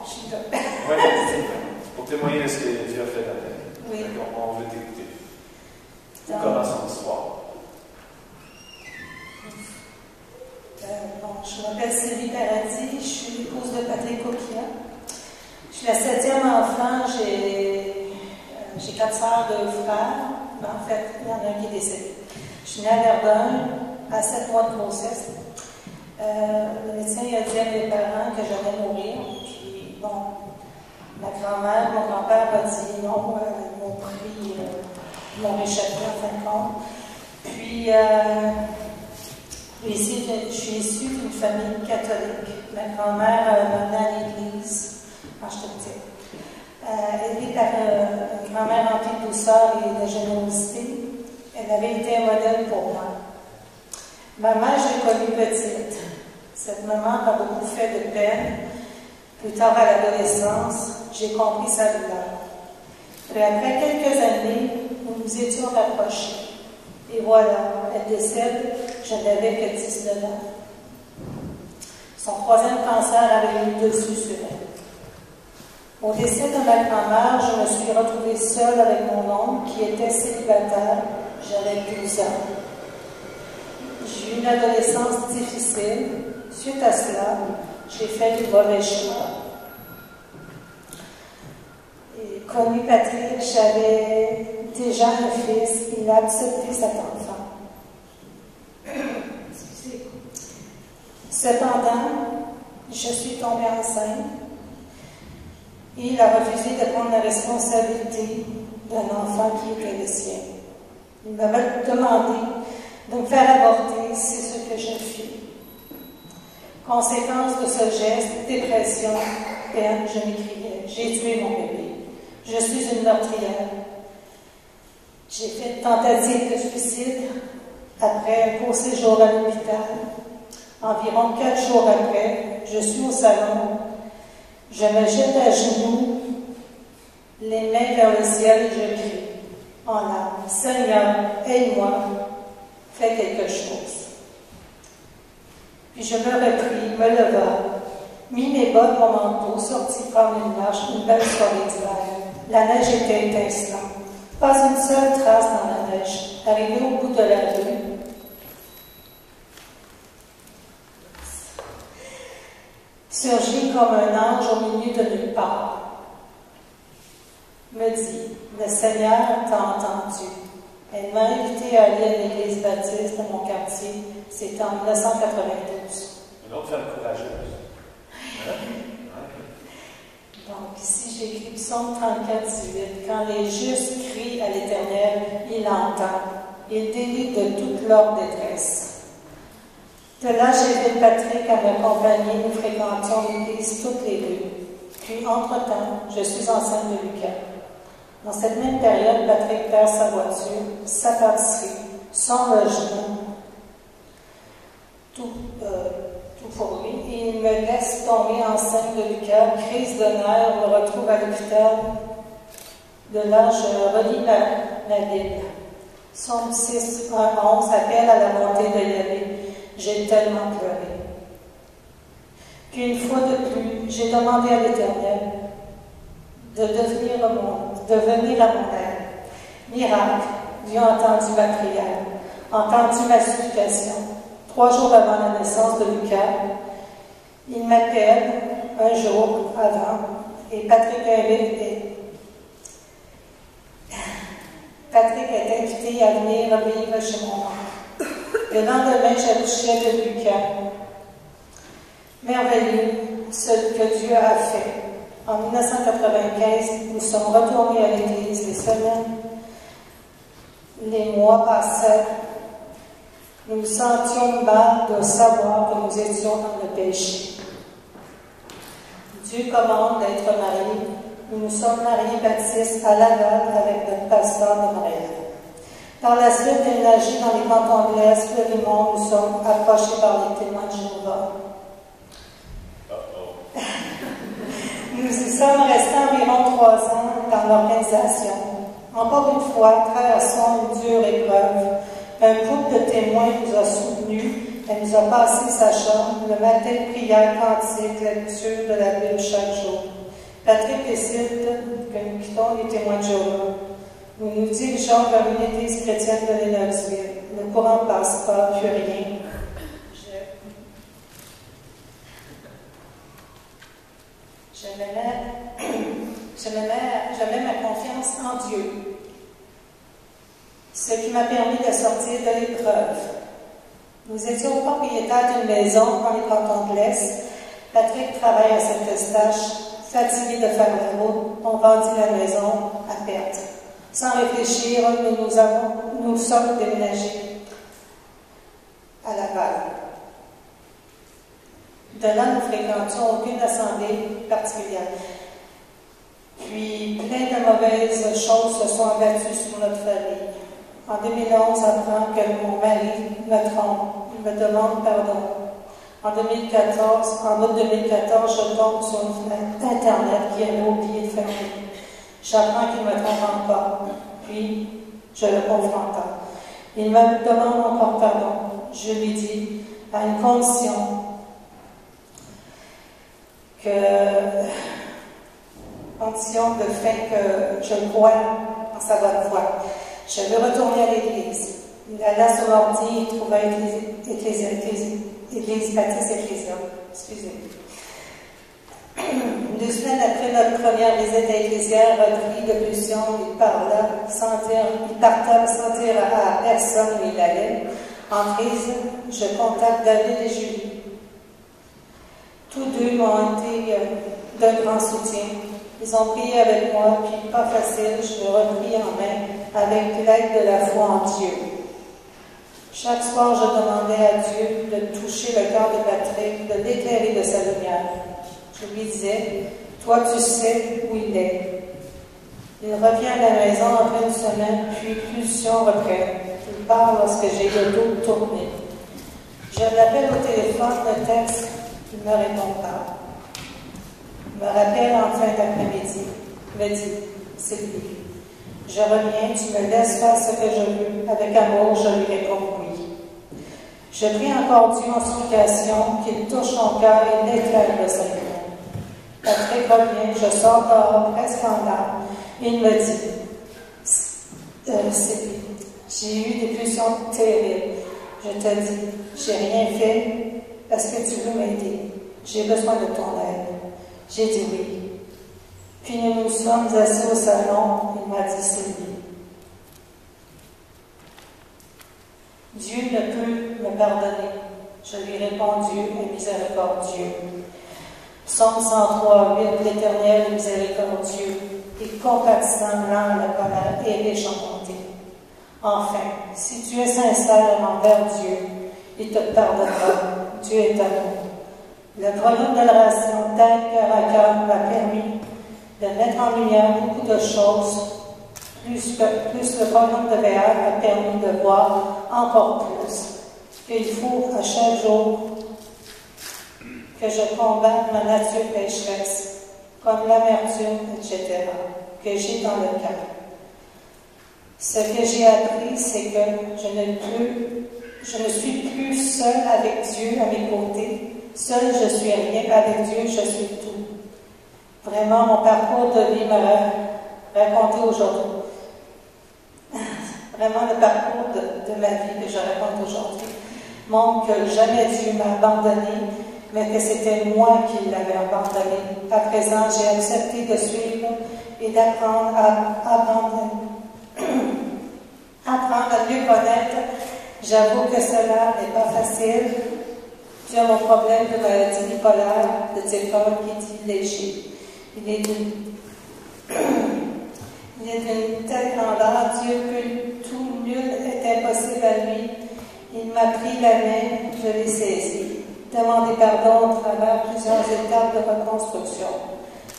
je suis là. Oui, pour témoigner de ce que Dieu a fait dans ta vie. Oui. On veut t'écouter. Commençons l'histoire. Bon, je m'appelle Sylvie Paradis, je suis l'épouse de Patrick Coquillat. Je suis la 7e enfant, j'ai 4 sœurs, 2 frères, mais en fait, il y en a un qui est décédé. Je suis née à Verdun, à 7 mois de grossesse. Le médecin a dit à mes parents que j'allais mourir. Puis, bon, ma grand-mère, mon grand-père m'a dit non, ils m'ont réchappé en fin de compte. Puis, je suis issue d'une famille catholique. Ma grand-mère m'a menée à l'église quand j'étais petite. Élevée par une grand-mère remplie de douceur et de générosité, elle avait été un modèle pour moi. Ma mère, je l'ai connue petite. Cette maman m'a beaucoup fait de peine. Plus tard, à l'adolescence, j'ai compris sa douleur. Et après quelques années, nous nous étions rapprochés. Et voilà, elle décède, je n'avais que 19 ans. Son 3e cancer avait eu le dessus sur elle. Au décès de ma grand-mère, je me suis retrouvée seule avec mon oncle qui était célibataire. J'avais 12 ans. J'ai eu une adolescence difficile. Suite à cela, j'ai fait du mauvais choix. Et connu Patrick, j'avais déjà un fils. Il a accepté cet enfant. Excusez. Cependant, je suis tombée enceinte. Et il a refusé de prendre la responsabilité d'un enfant qui était le sien. Il m'avait demandé de me faire avorter, c'est ce que je fis. Conséquence de ce geste, dépression, peine, je m'écriais. J'ai tué mon bébé. Je suis une meurtrière. J'ai fait une tentative de suicide après un court séjour à l'hôpital. Environ 4 jours après, je suis au salon. Je me jette à genoux, les mains vers le ciel et je crie en larmes. Seigneur, aide-moi, fais quelque chose. Puis je me repris, me leva, mis mes bottes, mon manteau, sortis prendre une marche, une belle soirée d'hiver. La neige était étincelante. Pas une seule trace dans la neige. Arrivé au bout de la rue, surgit comme un ange au milieu de nulle part. Me dit, le Seigneur t'a entendu. Elle m'a invité à aller à l'église baptiste de mon quartier. C'était en 1992. Une autre femme courageuse. Donc, ici, j'écris Psaume 34, 18. Quand les justes crient à l'Éternel, il entend. Il délivre de toute leur détresse. De là, j'ai vu Patrick à m'accompagner. Nous fréquentions l'église toutes les deux. Puis, entre-temps, je suis enceinte de Lucas. Dans cette même période, Patrick perd sa voiture, sa pâtisserie, son logement, tout pour lui. Et il me laisse tomber enceinte de Lucas. Crise de nerfs, me retrouve à l'hôpital. De là, je relis ma Bible. Psaume 6, 1, 11, appelle à la bonté de Yahvé. J'ai tellement pleuré. Puis une fois de plus, j'ai demandé à l'Éternel de venir à mon aide. Miracle, Dieu a entendu ma prière, entendu ma supplication. 3 jours avant la naissance de Lucas, il m'appelle un jour avant et Patrick est invité à venir vivre chez mon oncle. Le lendemain, j'accouchais de Lucas. Merveilleux, ce que Dieu a fait. En 1995, nous sommes retournés à l'église. Les semaines, les mois passèrent. Nous nous sentions mal de savoir que nous étions dans le péché. Dieu commande d'être mariés. Nous nous sommes mariés baptistes à Laval avec notre pasteur de Montréal. Par la suite, déménagés dans les cantons de l'Est, Fleurimont, nous sommes approchés par les témoins de Jéhovah. Nous y sommes restés environ 3 ans dans l'organisation. Encore une fois, traversons une dure épreuve. Un groupe de témoins nous a soutenus. Elle nous a passé sa chambre, le matin, prière, cantique, lecture de la Bible chaque jour. Patrick décide que nous quittons les témoins de Jéhovah. Nous nous dirigeons vers une église chrétienne de Lennoxville. Le courant passe pas, plus rien. Je mets ma confiance en Dieu, ce qui m'a permis de sortir de l'épreuve. Nous étions propriétaires d'une maison dans les cantons de l'Est. Patrick travaille à Saint-Eustache. Fatigué de faire la route, on vendit la maison à perte. Sans réfléchir, nous sommes déménagés à Laval. De là, nous fréquentions aucune assemblée particulière. Puis, plein de mauvaises choses se sont abattues sur notre famille. En 2011, j'apprends que mon mari me trompe. Il me demande pardon. En août 2014, je tombe sur une fenêtre Internet qui est oublié de fermer. J'apprends qu'il me trompe encore. Puis, je le confronte. Il me demande encore pardon. Je lui dis, à une condition, de fait que je crois en sa bonne foi. Je veux retourner à l'église. Il alla sur l'ordi et trouva Église baptiste Ecclésia. Excusez. 2 semaines après notre première visite à Ecclésia, repris de pulsion, il parta sans dire à personne où il allait. En crise, je contacte David et Julie. Tous deux m'ont été d'un grand soutien. Ils ont prié avec moi, puis pas facile, je me repris en main avec l'aide de la foi en Dieu. Chaque soir, je demandais à Dieu de toucher le cœur de Patrick, de l'éclairer de sa lumière. Je lui disais, toi tu sais où il est. Il revient à la maison après une semaine, puis pulsion reprend. Il part lorsque j'ai le dos tourné. Je l'appelle au téléphone, le texte, il ne me répond pas. Il me rappelle en fin d'après-midi. Il me dit, Sylvie, je reviens, tu me laisses faire ce que je veux. Avec amour, je lui réponds oui. Je prie encore Dieu en supplication qu'il touche mon cœur et l'éclaire de sa lumière. Patrick revient, je sors dehors presque en larmes. Il me dit, Sylvie, j'ai eu des pulsions terribles. Je te dis, j'ai rien fait. Est-ce que tu veux m'aider? J'ai besoin de ton aide. J'ai dit oui. Puis nous nous sommes assis au salon. Il m'a dit, Sylvie, Dieu ne peut me pardonner. Je lui réponds, Dieu est miséricordieux. Psaume 103, 8, l'Éternel est miséricordieux et compatissant, lent à la colère et riche en bonté. Enfin, si tu es sincère envers Dieu, il te pardonnera. Dieu est amour. Le royaume de la relation d'aide cœur à cœur m'a permis de mettre en lumière beaucoup de choses, plus le royaume de VR m'a permis de voir encore plus qu'il faut à chaque jour que je combatte ma nature pécheresse, comme l'amertume, etc., que j'ai dans le cœur. Ce que j'ai appris, c'est que je ne suis plus seule avec Dieu à mes côtés. Seule, je suis rien. Avec Dieu, je suis tout. Vraiment, mon parcours de vie m'a raconté aujourd'hui. Vraiment, le parcours de ma vie que je raconte aujourd'hui montre que jamais Dieu m'a abandonné, mais que c'était moi qui l'avais abandonné. À présent, j'ai accepté de suivre et d'apprendre apprendre à mieux connaître. J'avoue que cela n'est pas facile. Tu as mon problème de maladie bipolaire, de type 1 qui est léger. Il est d'une telle grandeur, Dieu que tout nul est impossible à lui. Il m'a pris la main, je l'ai saisi. Demander pardon au travers plusieurs étapes de reconstruction.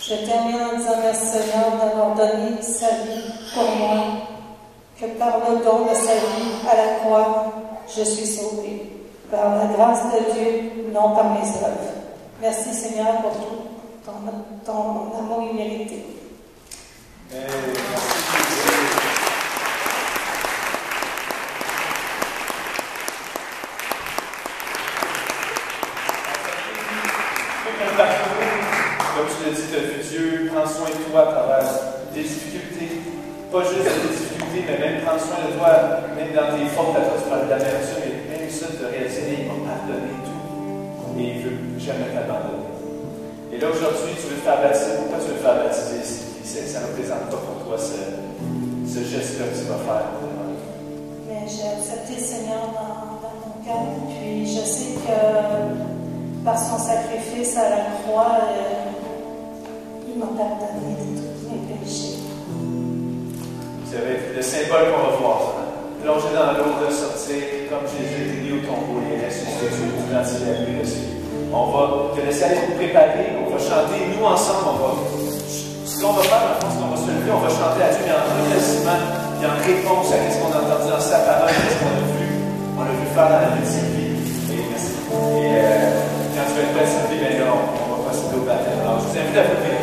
Je termine en disant merci Seigneur d'avoir donné sa vie pour moi, que par le don de sa vie à la croix, je suis sauvée. Par la grâce de Dieu, non par mes œuvres. Merci Seigneur pour tout ton amour immérité. Comme tu l'as dit, tu as fait que Dieu prend soin de toi à travers des difficultés, pas juste des difficultés, mais même prendre soin de toi, même dans tes fautes, à toi, tu parles d'amertume, mais même ça, de réaliser, il m'a pardonné tout, et il ne veut jamais t'abandonner. Et là, aujourd'hui, tu veux te faire baptiser. Pourquoi tu veux te faire baptiser? Ça ne représente pas pour toi ce geste-là que tu vas faire. Mais j'ai accepté le Seigneur dans mon cœur, puis je sais que par son sacrifice à la croix, il m'a pardonné de tous mes péchés. Ça va être le symbole qu'on va voir. Plonger dans l'eau, ressortir, comme Jésus était mis au tombeau, il est ressuscité, tu l'identifies à lui aussi. On va te laisser aller vous préparer, on va chanter, nous ensemble, ce qu'on va faire, c'est qu'on va se lever, on va chanter à Dieu, mais en remerciement, et en réponse à ce qu'on a entendu dans sa parole, à ce qu'on a vu faire dans la vie de Sylvie. Et merci. Et quand tu vas être prêt, Sylvie, bien là, on va procéder au baptême. Alors, je vous invite à vous lever.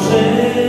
Shine,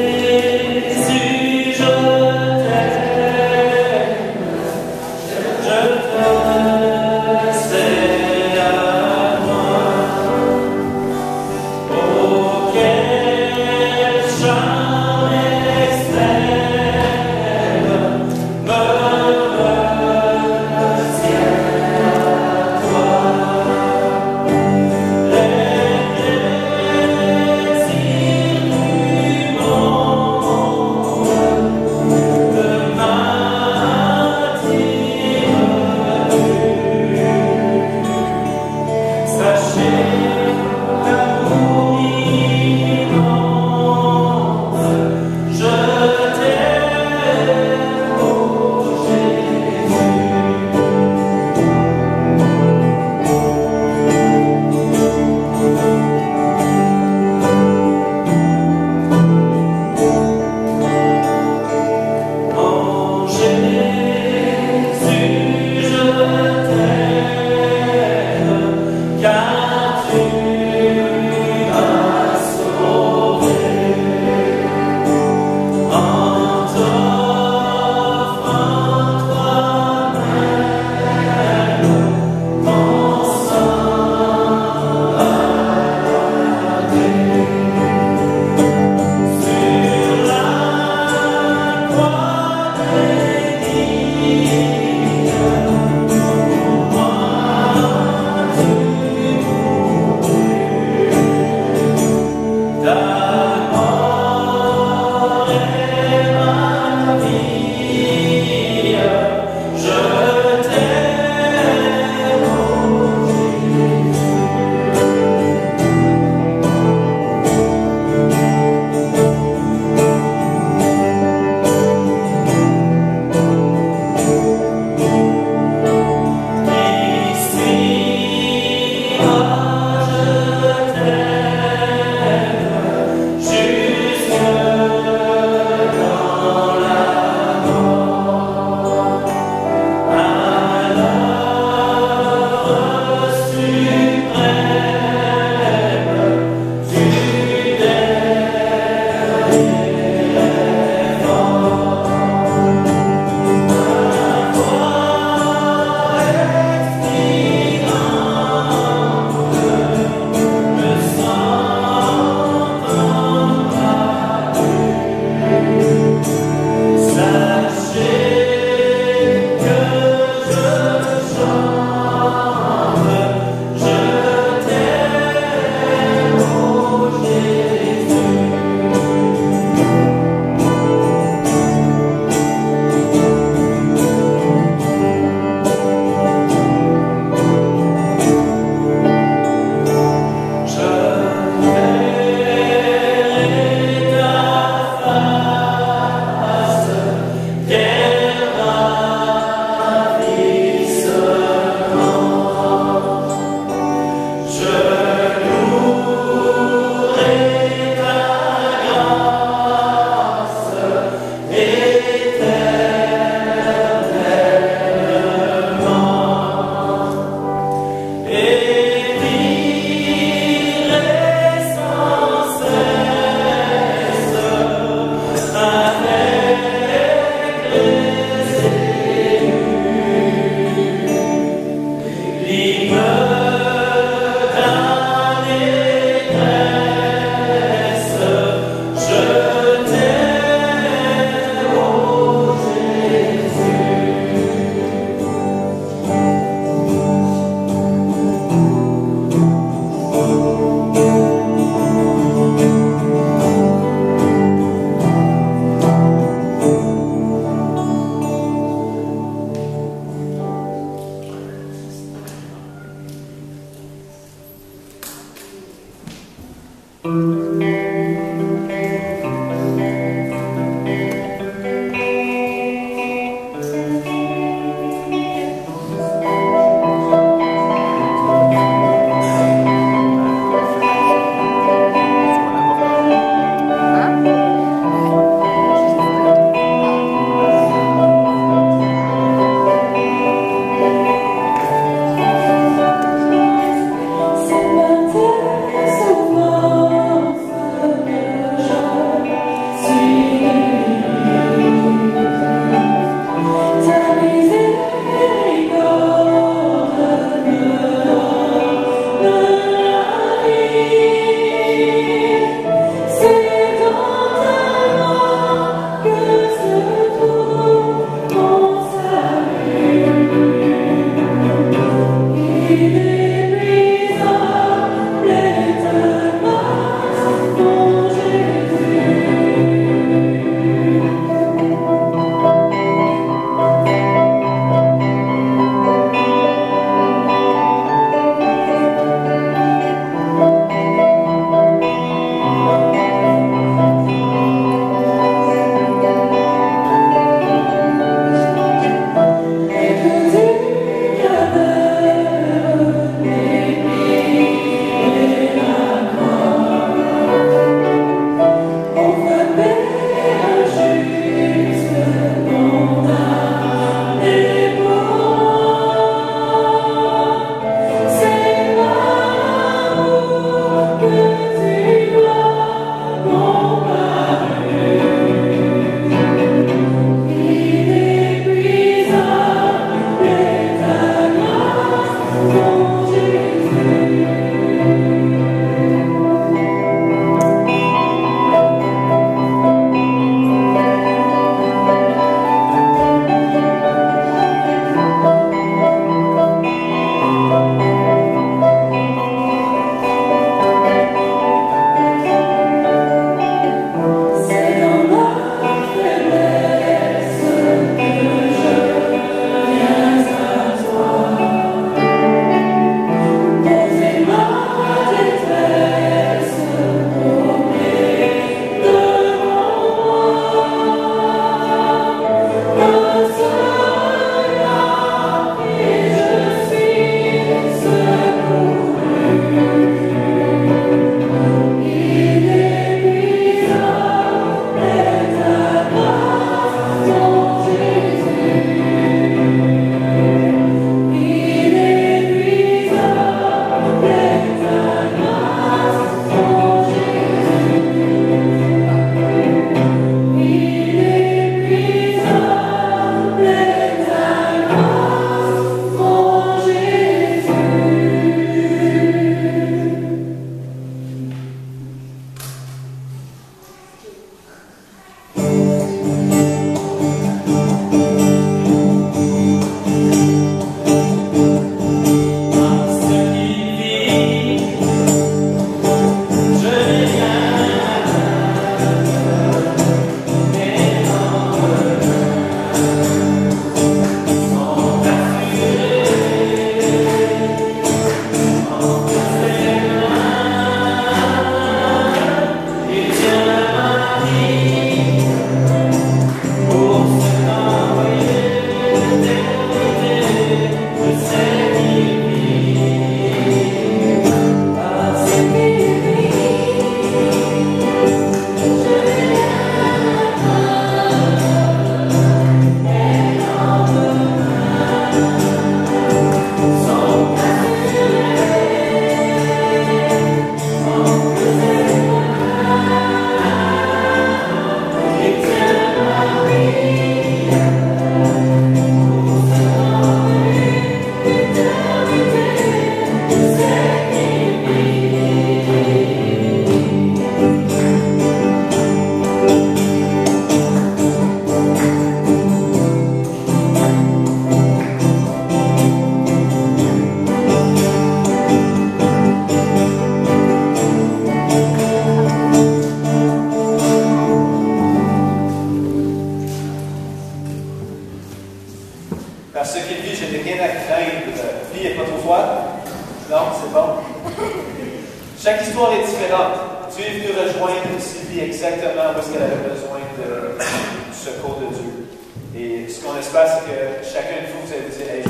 Chaque histoire est différente. Dieu est venu rejoindre Sylvie exactement où est-ce qu'elle avait besoin du secours de Dieu. Et ce qu'on espère, c'est que chacun de vous, vous allez dire, hey,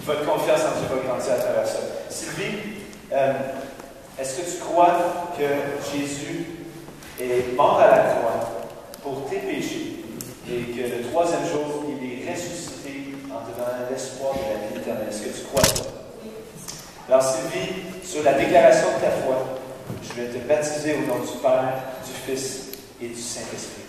votre confiance en Dieu va grandir à travers ça. Sylvie, est-ce que tu crois que Jésus est mort à la croix pour tes péchés et que le troisième jour, il est ressuscité en te donnant l'espoir de la vie éternelle? Est-ce que tu crois ça? Alors Sylvie, sur la déclaration de ta foi, je vais te baptiser au nom du Père, du Fils et du Saint-Esprit.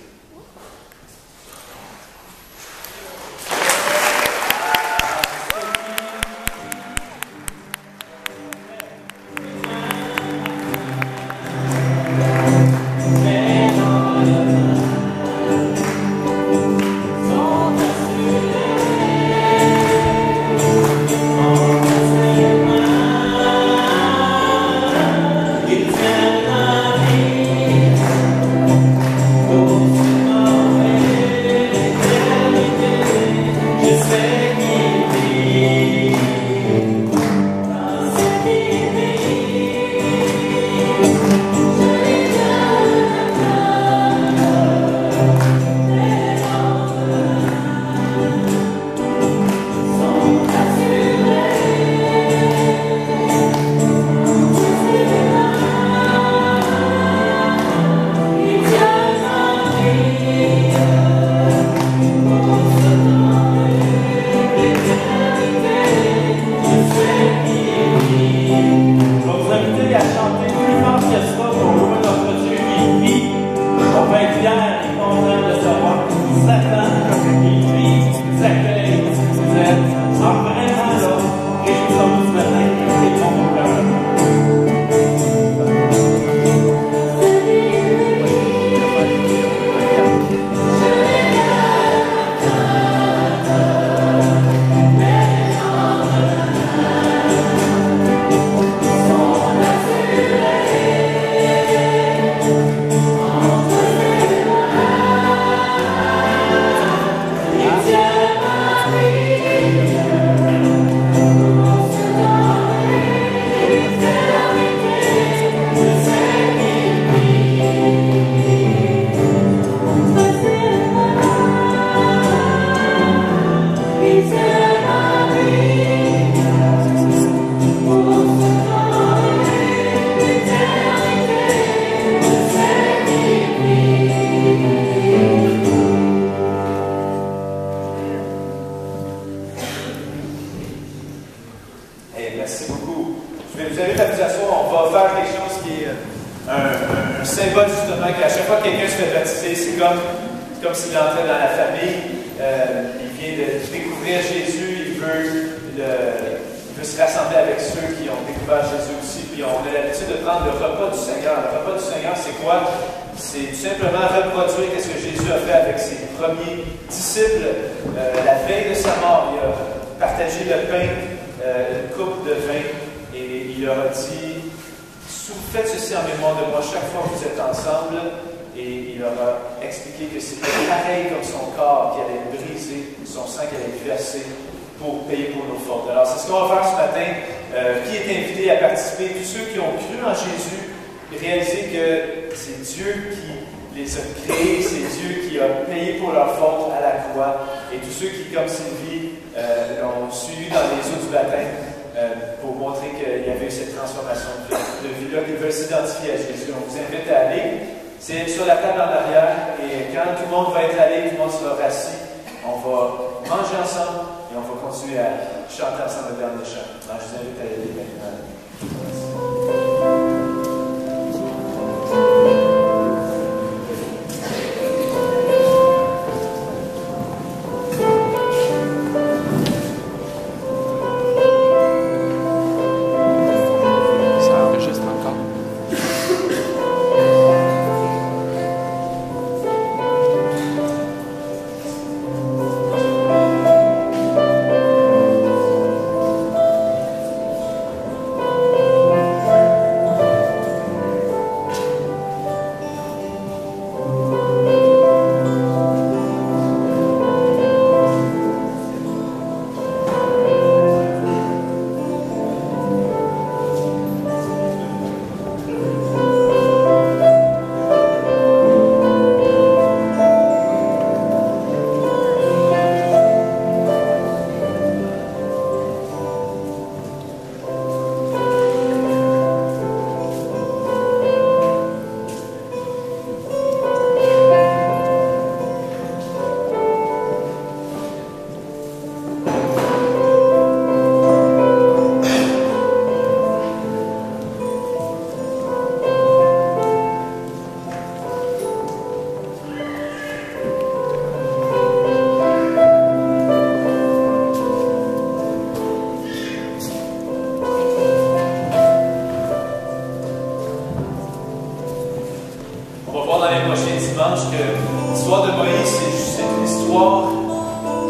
histoire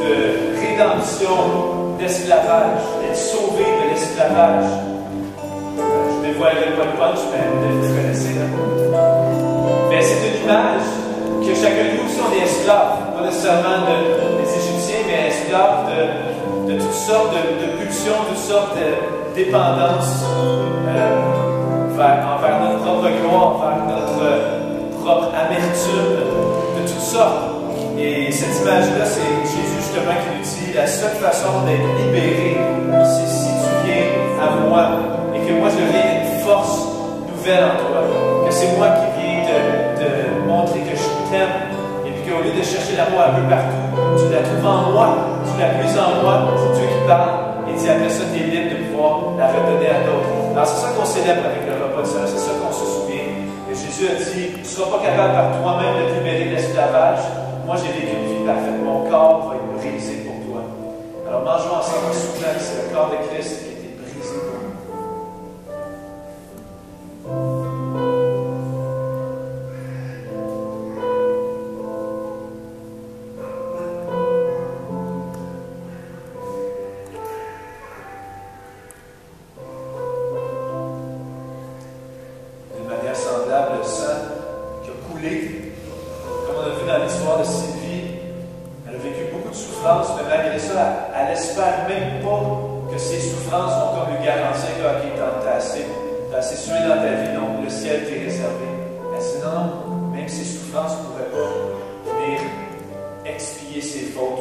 de rédemption, d'esclavage, d'être sauvé de l'esclavage. Je ne dévoilerai pas le punch, mais vous connaissez là. Mais c'est une image que chacun de nous aussi on est esclaves, pas nécessairement des Égyptiens, mais esclaves de toutes sortes de pulsions, toutes sortes de dépendances envers notre propre gloire, envers notre propre amertume, de toutes sortes. Et cette image-là, c'est Jésus justement qui nous dit la seule façon d'être libéré, c'est si tu viens à moi et que moi je deviens une force nouvelle en toi, que c'est moi qui viens te montrer que je t'aime et puis qu'au lieu de chercher l'amour un peu partout, tu la trouves en moi, tu la puises en moi, c'est Dieu qui parle et dit après ça tu es libre de pouvoir la redonner à d'autres. Alors c'est ça qu'on célèbre avec le repas de Seigneur, c'est ça qu'on se souvient. Et Jésus a dit, tu ne seras pas capable par toi-même de te libérer de l'esclavage. Moi, j'ai vécu une vie parfaite. Mon corps va être brisé pour toi. Alors, mangeons ensemble en souvenant que c'est le corps de Christ qui a été brisé pour nous. D'une manière semblable, le sang qui a coulé. Comme on a vu dans l'histoire de Sylvie, elle a vécu beaucoup de souffrances, mais malgré ça, elle n'espère même pas que ces souffrances vont comme lui garantir que t'as assez sué dans ta vie, donc le ciel t'est réservé. Elle dit non, même ces souffrances ne pourraient pas venir expier ses fautes.